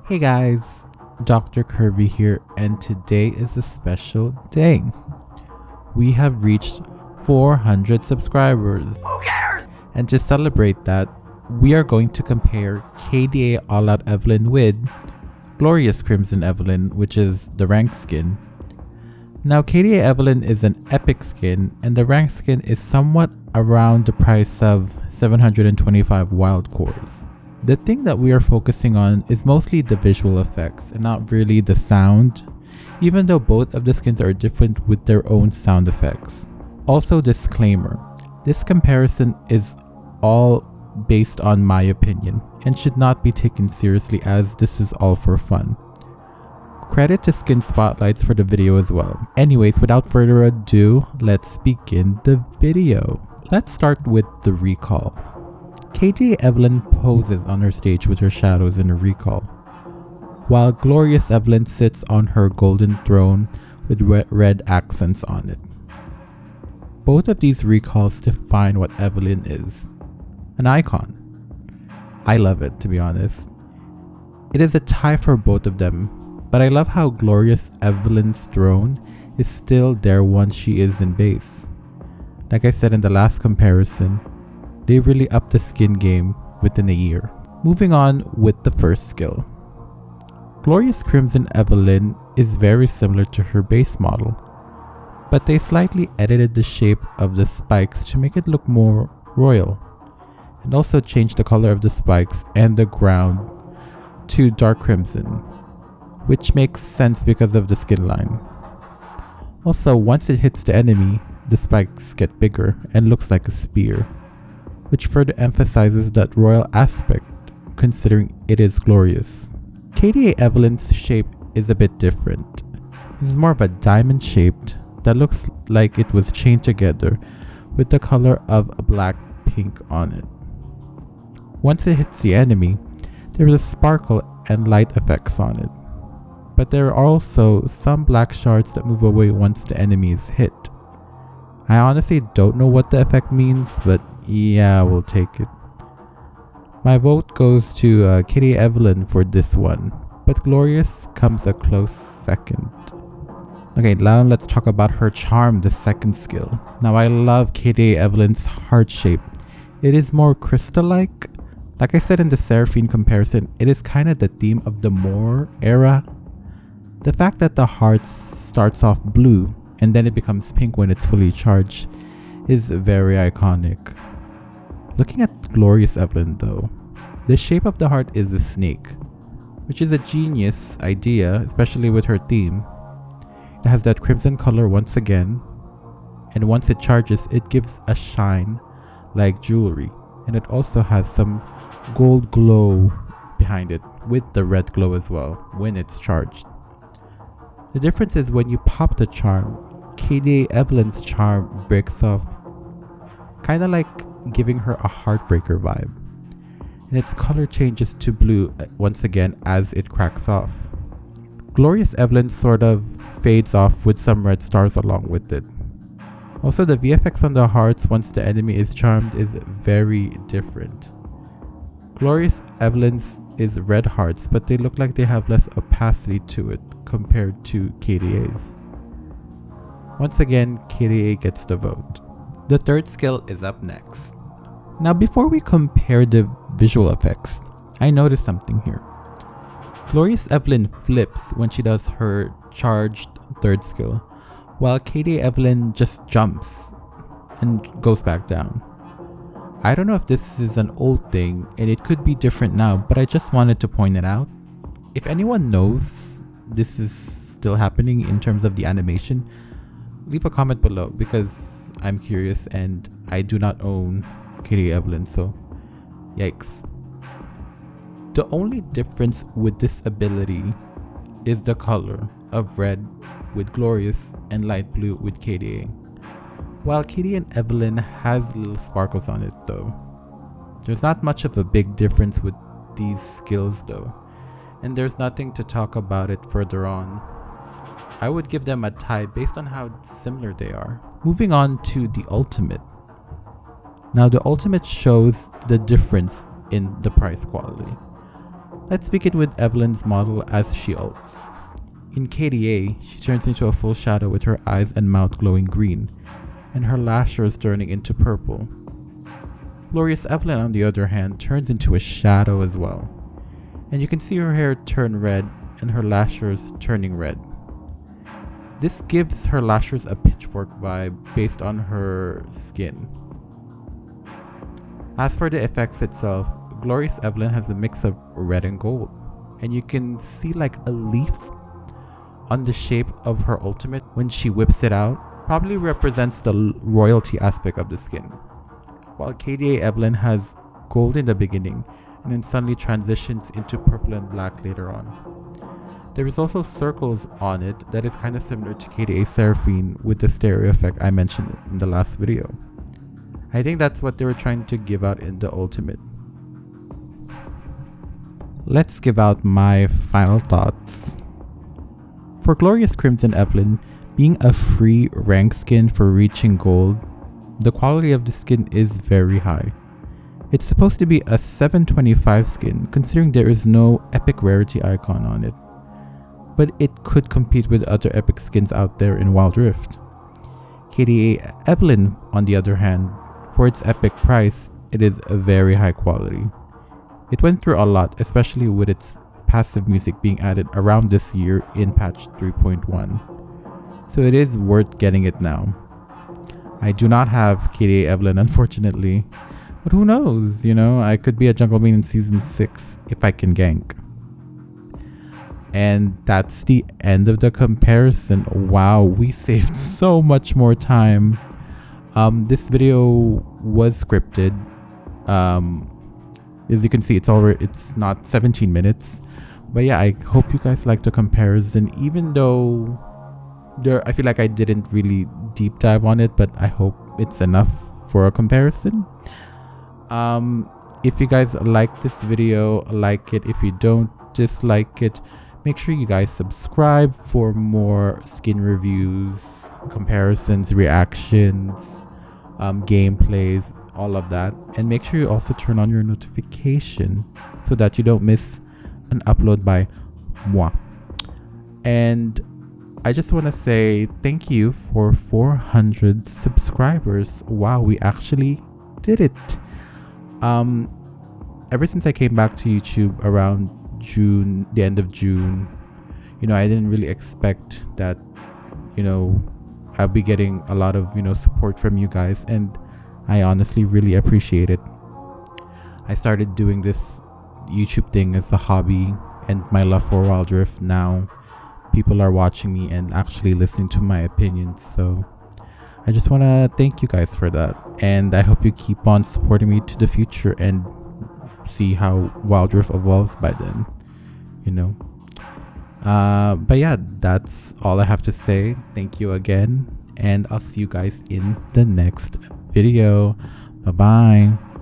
Hey guys, Dr. Curvy here, and today is a special day. We have reached 400 subscribers. Who cares? And to celebrate that, we are going to compare KDA All Out Evelynn with Glorious Crimson Evelynn, which is the rank skin. Now, KDA Evelynn is an epic skin, and the rank skin is somewhat around the price of 725 wild cores. The thing that we are focusing on is mostly the visual effects and not really the sound, even though both of the skins are different with their own sound effects. Also, disclaimer, this comparison is all based on my opinion and should not be taken seriously, as this is all for fun. Credit to SkinSpotlights for the video as well. Anyways, without further ado, let's begin the video. Let's start with the recall. KDA Evelynn poses on her stage with her shadows in a recall, while Glorious Evelynn sits on her golden throne with red accents on it. Both of these recalls define what Evelynn is. An icon. I love it, to be honest. It is a tie for both of them, but I love how Glorious Evelynn's throne is still there once she is in base. Like I said in the last comparison, they really upped the skin game within a year. Moving on with the first skill. Glorious Crimson Evelynn is very similar to her base model, but they slightly edited the shape of the spikes to make it look more royal, and also changed the color of the spikes and the ground to dark crimson, which makes sense because of the skin line. Also, once it hits the enemy, the spikes get bigger and looks like a spear, which further emphasizes that royal aspect considering it is glorious. KDA Evelynn's shape is a bit different. It is more of a diamond shaped that looks like it was chained together with the color of black pink on it. Once it hits the enemy, there is a sparkle and light effects on it, but there are also some black shards that move away once the enemy is hit. I honestly don't know what the effect means, but yeah, we'll take it. My vote goes to KDA Evelynn for this one, but Glorious comes a close second. Okay, now let's talk about her charm, the second skill. Now, I love KDA Evelynn's heart shape. It is more crystal-like. Like I said in the Seraphine comparison, it is kind of the theme of the Moor era. The fact that the heart starts off blue and then it becomes pink when it's fully charged is very iconic. Looking at Glorious Evelynn though, the shape of the heart is a snake, which is a genius idea, especially with her theme. It has that crimson color once again, and once it charges, it gives a shine like jewelry, and it also has some gold glow behind it with the red glow as well when it's charged. The difference is when you pop the charm, KDA Evelynn's charm breaks off, kinda like giving her a heartbreaker vibe, and its color changes to blue once again as it cracks off. Glorious Evelynn sort of fades off with some red stars along with it. Also, the VFX on the hearts once the enemy is charmed is very different. Glorious Evelynn's is red hearts, but they look like they have less opacity to it compared to KDA's. Once again, KDA gets the vote. The third skill is up next. Now, before we compare the visual effects, I noticed something here. Glorious Evelynn flips when she does her charged third skill, while KDA Evelynn just jumps and goes back down. I don't know if this is an old thing and it could be different now, but I just wanted to point it out. If anyone knows this is still happening in terms of the animation, leave a comment below because I'm curious and I do not own KDA Evelynn, so yikes. The only difference with this ability is the color of red with Glorious and light blue with KDA. While KDA Evelynn has little sparkles on it though. There's not much of a big difference with these skills though, and there's nothing to talk about it further on. I would give them a tie based on how similar they are. Moving on to the ultimate. Now the ultimate shows the difference in the price quality. Let's begin with Evelynn's model as she ults. In KDA, she turns into a full shadow with her eyes and mouth glowing green, and her lashers turning into purple. Glorious Evelynn, on the other hand, turns into a shadow as well, and you can see her hair turn red and her lashers turning red. This gives her lashers a pitchfork vibe based on her skin. As for the effects itself, Glorious Evelynn has a mix of red and gold, and you can see like a leaf on the shape of her ultimate when she whips it out. Probably represents the royalty aspect of the skin, while KDA Evelynn has gold in the beginning and then suddenly transitions into purple and black later on. There is also circles on it that is kind of similar to KDA Seraphine with the stereo effect I mentioned in the last video. I think that's what they were trying to give out in the ultimate. Let's give out my final thoughts. For Glorious Crimson Evelynn, being a free rank skin for reaching gold, the quality of the skin is very high. It's supposed to be a 725 skin considering there is no epic rarity icon on it, but it could compete with other epic skins out there in Wild Rift. KDA Evelynn, on the other hand, for its epic price, it is a very high quality. It went through a lot, especially with its passive music being added around this year in patch 3.1, so it is worth getting it now. I do not have KDA Evelynn, unfortunately, but who knows, I could be a jungle main in season 6 if I can gank. And that's the end of the comparison. Wow, we saved so much more time. This video was scripted. As you can see, it's not 17 minutes. But yeah, I hope you guys liked the comparison, even though I feel like I didn't really deep dive on it, but I hope it's enough for a comparison. If you guys like this video, like it. If you don't, dislike it. Make sure you guys subscribe for more skin reviews, comparisons, reactions, gameplays, all of that. And make sure you also turn on your notification so that you don't miss an upload by moi. And I just want to say thank you for 400 subscribers. Wow, we actually did it. Ever since I came back to YouTube around June, the end of June, I didn't really expect that, I'll be getting a lot of, support from you guys, and I honestly really appreciate it. I started doing this YouTube thing as a hobby, and my love for Wild Rift, now people are watching me and actually listening to my opinions, so I just want to thank you guys for that, and I hope you keep on supporting me to the future and see how Wild Rift evolves by then, but yeah, that's all I have to say. Thank you again, and I'll see you guys in the next video. Bye bye.